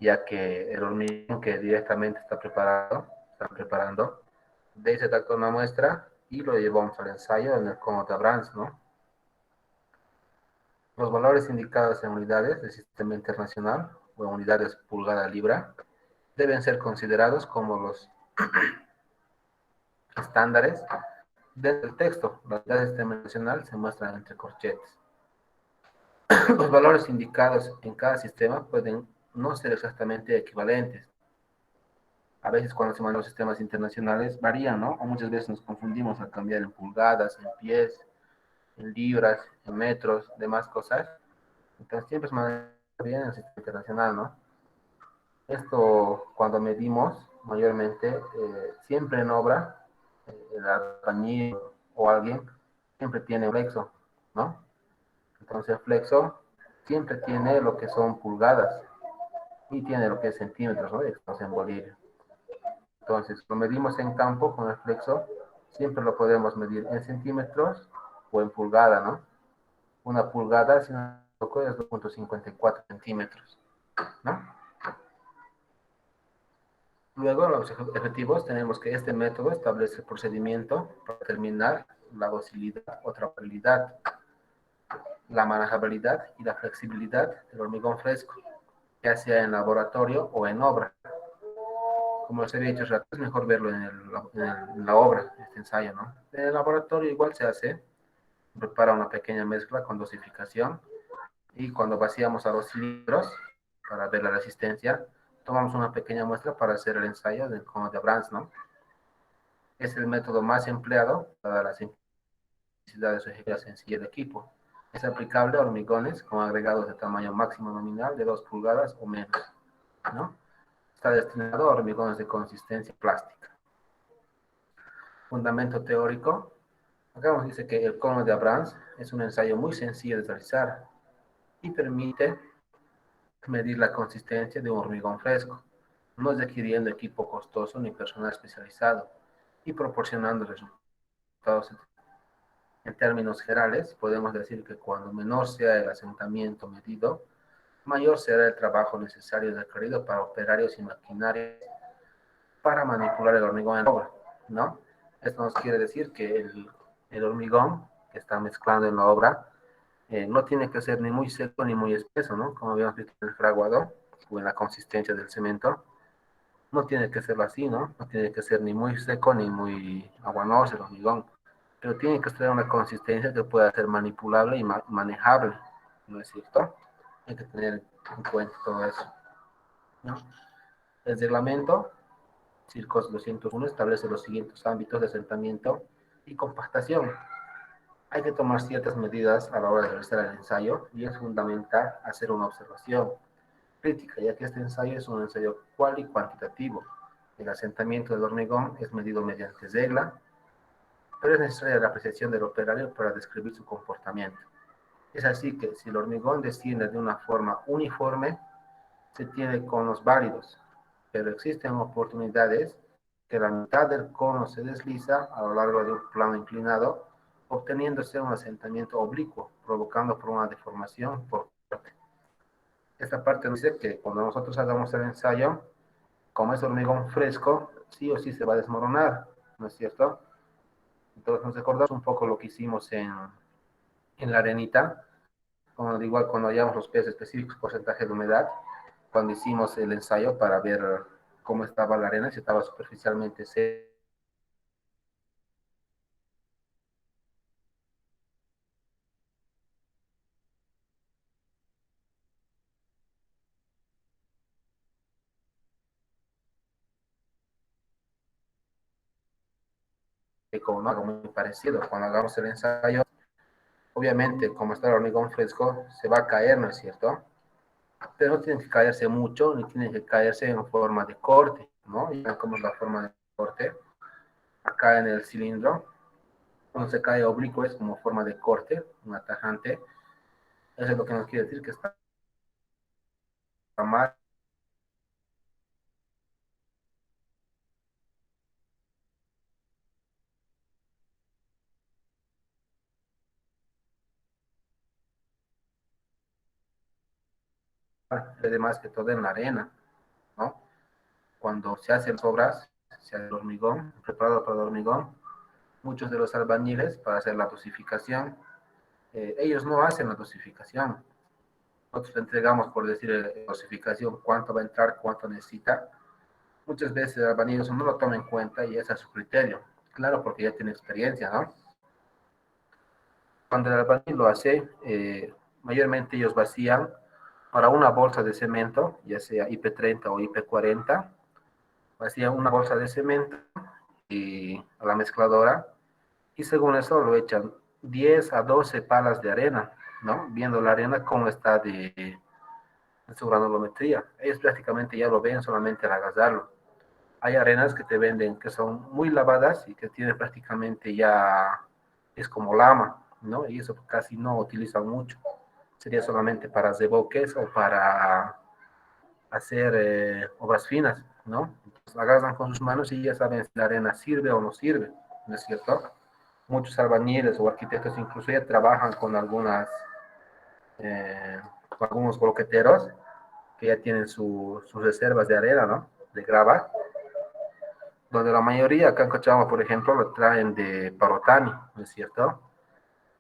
ya que el hormigón que directamente está preparando, de ahí se trata una muestra y lo llevamos al ensayo en el cono de Abrams, ¿no? Los valores indicados en unidades del sistema internacional o en unidades pulgada libra deben ser considerados como los estándares del texto. Las unidades del sistema internacional se muestran entre corchetes. Los valores indicados en cada sistema pueden no ser exactamente equivalentes. A veces cuando se mandan los sistemas internacionales varían, ¿no? O muchas veces nos confundimos al cambiar en pulgadas, en pies, en libras, en metros, demás cosas. Entonces siempre es más bien en el sistema internacional, ¿no? Esto cuando medimos mayormente, siempre en obra, el albañil o alguien siempre tiene un flexo, ¿no? Entonces el flexo siempre tiene lo que son pulgadas y tiene lo que es centímetros, ¿no? Estamos en Bolivia. Entonces, lo medimos en campo con el flexo, siempre lo podemos medir en centímetros o en pulgada, ¿no? Una pulgada, si no me equivoco, es 2.54 centímetros, ¿no? Luego, los objetivos, tenemos que este método establece el procedimiento para determinar la docilidad o trabajabilidad, la manejabilidad y la flexibilidad del hormigón fresco, ya sea en laboratorio o en obra. Como les había dicho, es mejor verlo en la obra, este ensayo, ¿no? En el laboratorio igual se hace, prepara una pequeña mezcla con dosificación y cuando vaciamos a los cilindros para ver la resistencia, tomamos una pequeña muestra para hacer el ensayo del cono de Brans, ¿no? Es el método más empleado para la simplicidad de su ejecución sencilla de equipo. Es aplicable a hormigones con agregados de tamaño máximo nominal de 2 pulgadas o menos, ¿no? Está destinado a hormigones de consistencia plástica. Fundamento teórico. Acá nos dice que el cono de Abrams es un ensayo muy sencillo de realizar y permite medir la consistencia de un hormigón fresco, no requiriendo equipo costoso ni personal especializado y proporcionando resultados. En términos generales, podemos decir que cuando menor sea el asentamiento medido, mayor será el trabajo necesario requerido para operarios y maquinarias para manipular el hormigón en obra, ¿no? Esto nos quiere decir que el hormigón que está mezclando en la obra no tiene que ser ni muy seco ni muy espeso, ¿no? Como habíamos visto en el fraguado o en la consistencia del cemento, no tiene que serlo así, ¿no? No tiene que ser ni muy seco ni muy aguanoso el hormigón, pero tiene que tener una consistencia que pueda ser manipulable y manejable, ¿no es cierto? Hay que tener en cuenta todo eso, ¿no? El reglamento Circos 201 establece los siguientes ámbitos de asentamiento y compactación. Hay que tomar ciertas medidas a la hora de realizar el ensayo y es fundamental hacer una observación crítica, ya que este ensayo es un ensayo cual y cuantitativo. El asentamiento del hormigón es medido mediante regla, pero es necesaria la apreciación del operario para describir su comportamiento. Es así que si el hormigón desciende de una forma uniforme, se tiene conos válidos, pero existen oportunidades que la mitad del cono se desliza a lo largo de un plano inclinado, obteniéndose un asentamiento oblicuo, provocando por una deformación por parte. Esta parte nos dice que cuando nosotros hagamos el ensayo, como es hormigón fresco, sí o sí se va a desmoronar, ¿no es cierto? Entonces nos recordamos un poco lo que hicimos en la arenita, como igual cuando hallamos los pesos específicos, porcentaje de humedad, cuando hicimos el ensayo para ver cómo estaba la arena, si estaba superficialmente seca o no, algo muy parecido. Cuando hagamos el ensayo, obviamente, como está el hormigón fresco, se va a caer, ¿no es cierto? Pero no tiene que caerse mucho, ni tiene que caerse en forma de corte, ¿no? Ya como es la forma de corte, acá en el cilindro, cuando se cae oblicuo es como forma de corte, un tajante. Eso es lo que nos quiere decir que está mal. Además que todo en la arena. cuando se hacen las obras, se hace el hormigón, preparado para el hormigón, muchos de los albañiles para hacer la dosificación, ellos no hacen la dosificación. Nosotros entregamos, por decir, dosificación, cuánto va a entrar, cuánto necesita. Muchas veces el albañil no lo toma en cuenta y ese es su criterio. Claro, porque ya tiene experiencia, ¿no? Cuando el albañil lo hace, mayormente ellos vacían para una bolsa de cemento, ya sea IP30 o IP40, vacían una bolsa de cemento y a la mezcladora y según eso lo echan 10 a 12 palas de arena, ¿no? Viendo la arena cómo está de su granulometría. Ellos prácticamente ya lo ven solamente al agasarlo. Hay arenas que te venden que son muy lavadas y que tienen prácticamente ya, es como lama, ¿no? Y eso casi no utilizan mucho. Sería solamente para reboques o para hacer obras finas, ¿no? Entonces, agarran con sus manos y ya saben si la arena sirve o no sirve, ¿no es cierto? Muchos albañiles o arquitectos incluso ya trabajan eh, con algunos bloqueteros que ya tienen sus reservas de arena, ¿no? De grava, donde la mayoría acá en Cochabamba, por ejemplo, lo traen de Parotani, ¿no es cierto?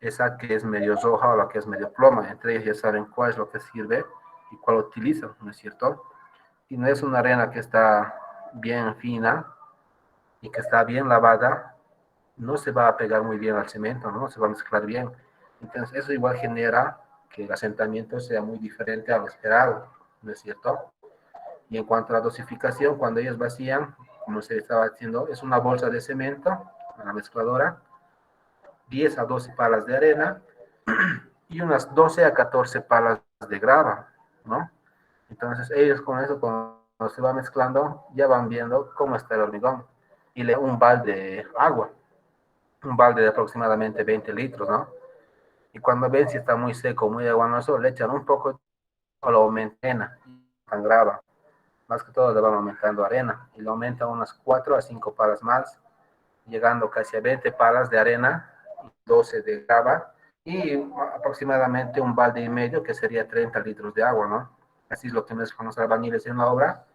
Esa que es medio roja o la que es medio ploma, entre ellos ya saben cuál es lo que sirve y cuál utilizan, ¿no es cierto? Y no es una arena que está bien fina y que está bien lavada, no se va a pegar muy bien al cemento, ¿no? Se va a mezclar bien. Entonces, eso igual genera que el asentamiento sea muy diferente a lo esperado, ¿no es cierto? Y en cuanto a la dosificación, cuando ellos vacían, como se estaba haciendo, es una bolsa de cemento a la mezcladora, 10 a 12 palas de arena y unas 12 a 14 palas de grava, ¿no? Entonces ellos con eso, cuando se va mezclando, ya van viendo cómo está el hormigón. Y le un balde de agua, un balde de aproximadamente 20 litros, ¿no? Y cuando ven si está muy seco, muy aguanoso, le echan un poco o lo aumentan, tan grava. Más que todo le van aumentando arena y lo aumentan unas 4 a 5 palas más, llegando casi a 20 palas de arena, 12 de grava y aproximadamente un balde y medio que sería 30 litros de agua, ¿no? Así es lo que nos con los albañiles en la obra.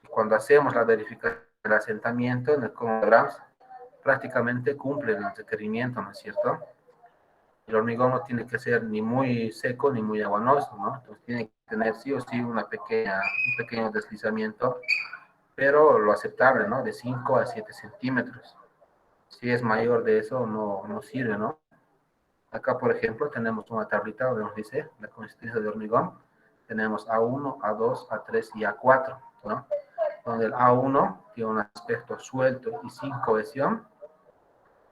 Y cuando hacemos la verificación del asentamiento en el Comodrams, prácticamente cumple el requerimiento, ¿no es cierto? El hormigón no tiene que ser ni muy seco ni muy aguanoso, ¿no? Entonces tiene que tener sí o sí un pequeño deslizamiento, pero lo aceptable, ¿no? De 5 a 7 centímetros. Si es mayor de eso, no sirve, ¿no? Acá, por ejemplo, tenemos una tablita donde nos dice la consistencia de hormigón. Tenemos A1, A2, A3 y A4, ¿no? Donde el A1 tiene un aspecto suelto y sin cohesión,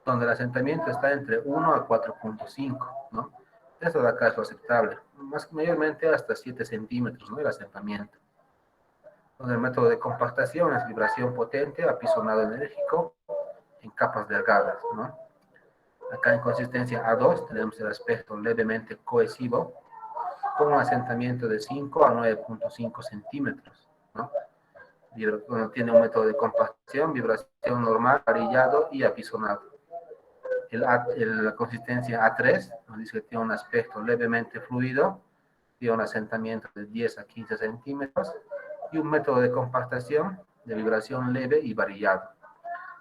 donde el asentamiento está entre 1 a 4.5, ¿no? Eso de acá es lo aceptable, mayormente hasta 7 centímetros, ¿no? El asentamiento. Donde el método de compactación es vibración potente, apisonado enérgico en capas delgadas, ¿no? Acá en consistencia A2 tenemos el aspecto levemente cohesivo, con un asentamiento de 5 a 9.5 centímetros, ¿no? Tiene un método de compactación, vibración normal, varillado y apisonado. La consistencia A3 nos dice que tiene un aspecto levemente fluido, tiene un asentamiento de 10 a 15 centímetros y un método de compactación de vibración leve y varillado.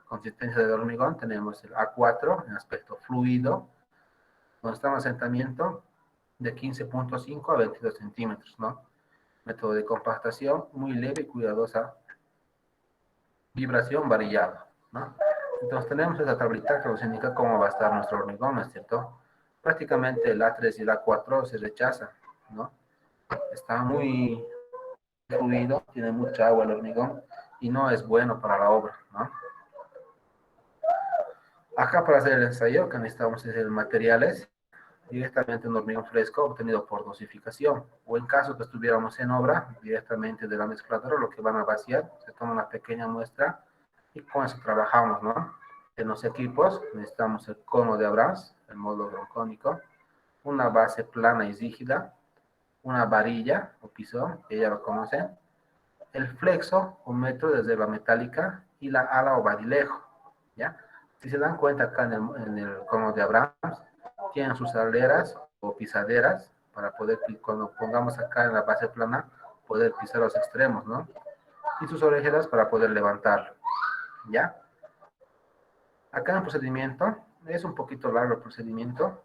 Consistencia de hormigón tenemos el A4 en aspecto fluido, donde está un asentamiento de 15.5 a 22 centímetros, ¿no? Método de compactación muy leve y cuidadosa, vibración varillada, ¿no? Entonces tenemos esa tablita que nos indica cómo va a estar nuestro hormigón, ¿no es cierto? Prácticamente el A3 y el A4 se rechazan, ¿no? Está muy fluido, tiene mucha agua el hormigón y no es bueno para la obra, ¿no? Acá para hacer el ensayo que necesitamos es el materiales, directamente un hormigón fresco obtenido por dosificación, o en caso que estuviéramos en obra, directamente de la mezcladora, lo que van a vaciar, se toma una pequeña muestra y con eso trabajamos, ¿no? En los equipos necesitamos el cono de Abrams, el módulo broncónico, una base plana y rígida, una varilla o piso, que ya lo conocen, el flexo, un metro de herba metálica y la ala o badilejo, ¿ya? Si se dan cuenta acá en el cono de Abrams, tienen sus alderas o pisaderas para poder, cuando pongamos acá en la base plana, poder pisar los extremos, ¿no? y sus orejeras para poder levantarlo, ¿ya? Acá en el procedimiento, es un poquito largo el procedimiento,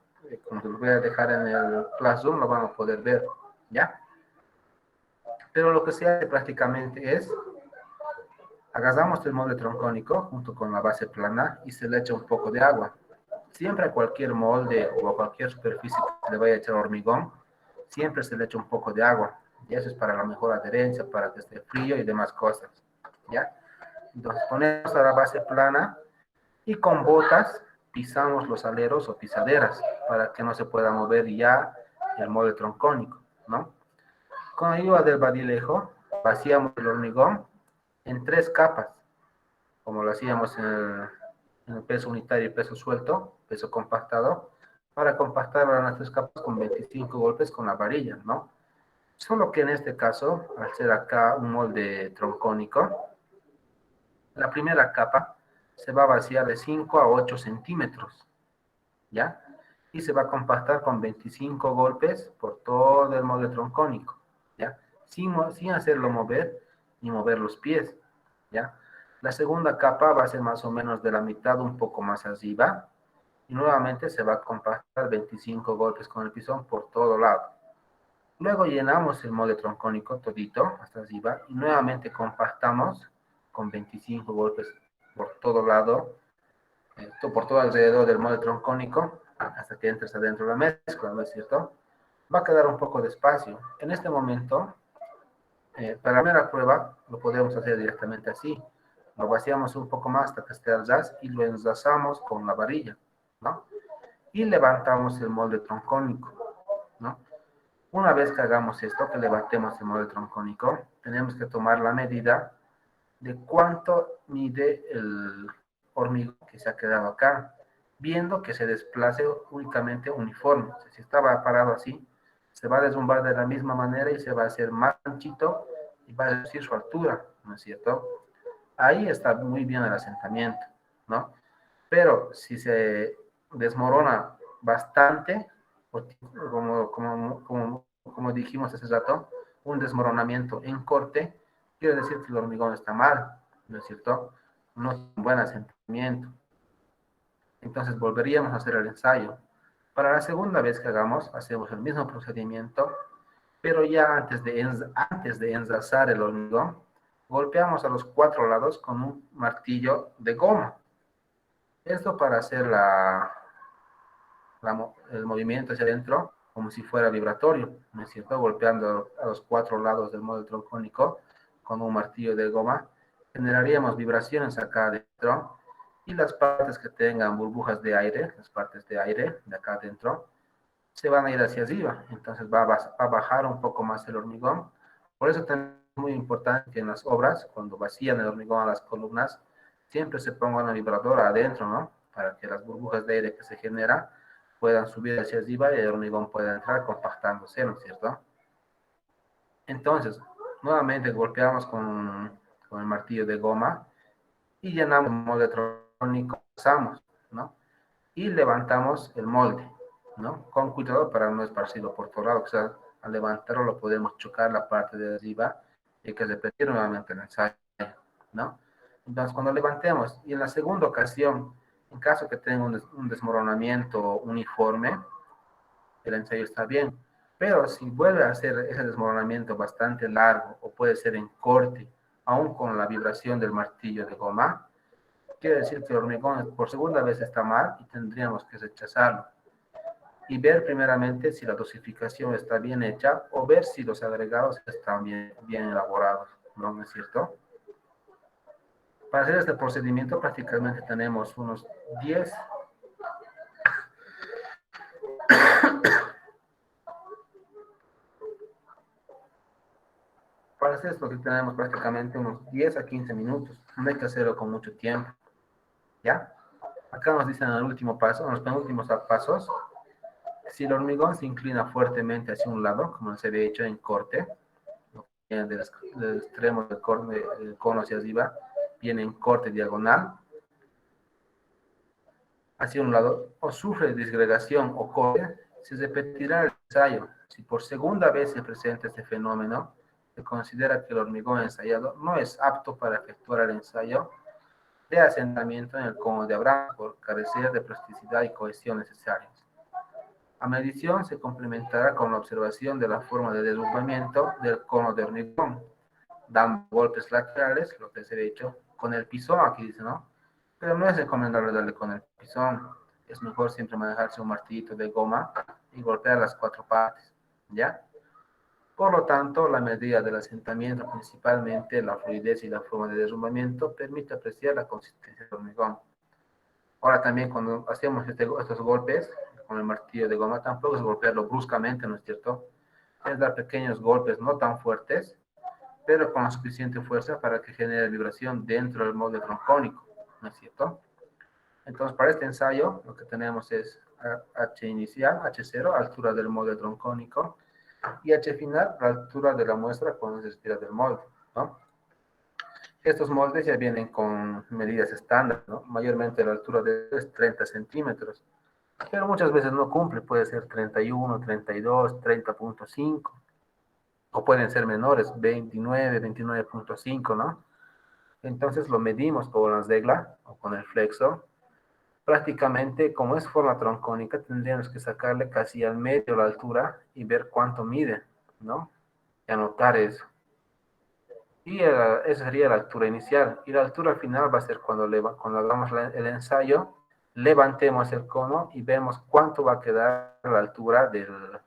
como lo voy a dejar en el Classroom, lo van a poder ver, ¿ya? Pero lo que se hace prácticamente es, agarramos el molde troncónico junto con la base plana y se le echa un poco de agua. Siempre a cualquier molde o a cualquier superficie que se le vaya a echar hormigón, siempre se le echa un poco de agua. Y eso es para la mejor adherencia, para que esté frío y demás cosas, ¿ya? Entonces ponemos a la base plana y con botas pisamos los aleros o pisaderas para que no se pueda mover ya el molde troncónico, ¿no? Con ayuda del badilejo vaciamos el hormigón en 3 capas, como lo hacíamos en el peso unitario y peso suelto, peso compactado, para compactar las 3 capas con 25 golpes con la varilla, ¿no? Solo que en este caso, al ser acá un molde troncónico, la primera capa se va a vaciar de 5 a 8 centímetros, ¿ya? Y se va a compactar con 25 golpes por todo el molde troncónico, ¿ya? Sin hacerlo mover ni mover los pies, ¿ya? La segunda capa va a ser más o menos de la mitad, un poco más arriba, y nuevamente se va a compactar 25 golpes con el pisón por todo lado. Luego llenamos el molde troncónico todito hasta arriba y nuevamente compactamos con 25 golpes por todo lado, por todo alrededor del molde troncónico hasta que entres adentro de la mezcla, ¿no es cierto? Va a quedar un poco de espacio. En este momento, para la primera prueba, lo podemos hacer directamente así. Lo vaciamos un poco más hasta que esté al ras y lo enlazamos con la varilla, ¿no? Y levantamos el molde troncónico, ¿no? Una vez que hagamos esto, que levantemos el molde troncónico, tenemos que tomar la medida de cuánto mide el hormigón que se ha quedado acá, viendo que se desplace únicamente uniforme. O sea, si estaba parado así, se va a desbombar de la misma manera y se va a hacer más anchito y va a reducir su altura, ¿no es cierto? Ahí está muy bien el asentamiento, ¿no? Pero si se desmorona bastante, como dijimos hace rato, un desmoronamiento en corte, quiere decir que el hormigón está mal, ¿no es cierto? No es un buen asentamiento. Entonces volveríamos a hacer el ensayo. Para la segunda vez que hagamos, hacemos el mismo procedimiento, pero ya antes de enlazar el hormigón, golpeamos a los 4 lados con un martillo de goma. Esto para hacer el movimiento hacia adentro como si fuera vibratorio, ¿no es cierto? Golpeando a los 4 lados del molde troncónico con un martillo de goma, generaríamos vibraciones acá adentro y las partes que tengan burbujas de aire, las partes de aire de acá adentro, se van a ir hacia arriba, entonces va a bajar un poco más el hormigón. Por eso también es muy importante que en las obras, cuando vacían el hormigón a las columnas, siempre se ponga una vibradora adentro, ¿no? Para que las burbujas de aire que se generan puedan subir hacia arriba y el hormigón pueda entrar compactándose, ¿no es cierto? Entonces, nuevamente golpeamos con el martillo de goma y llenamos el molde electrónico, pasamos, ¿no? Y levantamos el molde, ¿no? Con cuidado para no esparcirlo por todo lado, o sea, al levantarlo lo podemos chocar la parte de arriba y hay que repetir nuevamente el ensayo, ¿no? Entonces, cuando levantemos, y en la segunda ocasión, en caso que tenga un desmoronamiento uniforme, el ensayo está bien. Pero si vuelve a hacer ese desmoronamiento bastante largo o puede ser en corte, aún con la vibración del martillo de goma, quiere decir que el hormigón por segunda vez está mal y tendríamos que rechazarlo. Y ver primeramente si la dosificación está bien hecha o ver si los agregados están bien elaborados, ¿no es cierto? Para hacer este procedimiento prácticamente tenemos unos 10 para hacer esto que tenemos prácticamente unos 10 a 15 minutos. No hay que hacerlo con mucho tiempo, ¿ya? Acá nos dicen en el último paso, en los penúltimos pasos, si el hormigón se inclina fuertemente hacia un lado, como se había hecho en corte, del extremo del cono hacia arriba, viene en corte diagonal, hacia un lado, o sufre disgregación o corte, se repetirá el ensayo. Si por segunda vez se presenta este fenómeno, se considera que el hormigón ensayado no es apto para efectuar el ensayo de asentamiento en el cono de Abraham por carecer de plasticidad y cohesión necesarias. La medición se complementará con la observación de la forma de desdoblamiento del cono de hormigón, dando golpes laterales, lo que se ha dicho, con el pisón, aquí dice, ¿no? Pero no es recomendable darle con el pisón. Es mejor siempre manejarse un martillito de goma y golpear las cuatro partes, ¿ya? Por lo tanto, la medida del asentamiento, principalmente la fluidez y la forma de derrumbamiento, permite apreciar la consistencia del hormigón. Ahora también cuando hacemos estos golpes con el martillo de goma, tampoco es golpearlo bruscamente, ¿no es cierto? Es dar pequeños golpes no tan fuertes, pero con la suficiente fuerza para que genere vibración dentro del molde troncónico, ¿no es cierto? Entonces, para este ensayo, lo que tenemos es H inicial, H0, altura del molde troncónico, y H final, la altura de la muestra cuando se retira del molde, ¿no? Estos moldes ya vienen con medidas estándar, ¿no? Mayormente la altura de es 30 centímetros, pero muchas veces no cumple, puede ser 31, 32, 30.5, o pueden ser menores, 29, 29.5, ¿no? Entonces lo medimos con la regla o con el flexo. Prácticamente, como es forma troncónica, tendríamos que sacarle casi al medio la altura y ver cuánto mide, ¿no? Y anotar eso. Y esa sería la altura inicial. Y la altura final va a ser cuando hagamos el ensayo, levantemos el cono y vemos cuánto va a quedar la altura del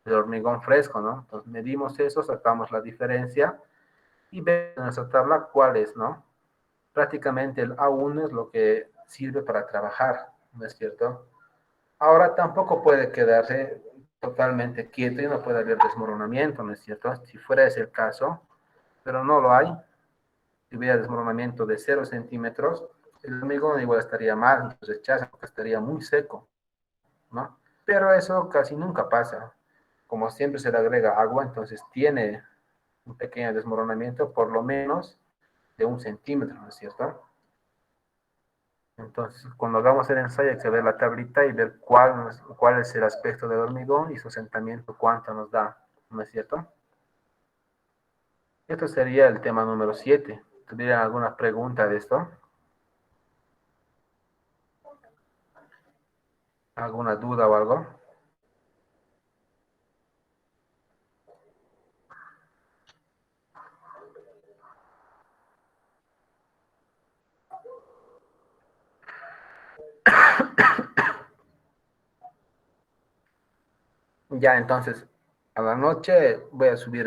hormigón fresco, ¿no? Entonces medimos eso, sacamos la diferencia y vemos en esa tabla cuál es, ¿no? Prácticamente el A1 es lo que sirve para trabajar, ¿no es cierto? Ahora tampoco puede quedarse totalmente quieto y no puede haber desmoronamiento, ¿no es cierto? Si fuera ese el caso, pero no lo hay. Si hubiera desmoronamiento de 0 centímetros, el hormigón igual estaría mal, rechaza porque estaría muy seco, ¿no? Pero eso casi nunca pasa. Como siempre se le agrega agua, entonces tiene un pequeño desmoronamiento, por lo menos de 1 centímetro, ¿no es cierto? Entonces, cuando hagamos el ensayo hay que ver la tablita y ver cuál es el aspecto del hormigón y su asentamiento, cuánto nos da, ¿no es cierto? Esto sería el tema número 7. ¿Tuvieran alguna pregunta de esto? ¿Alguna duda o algo? Ya, entonces, a la noche voy a subir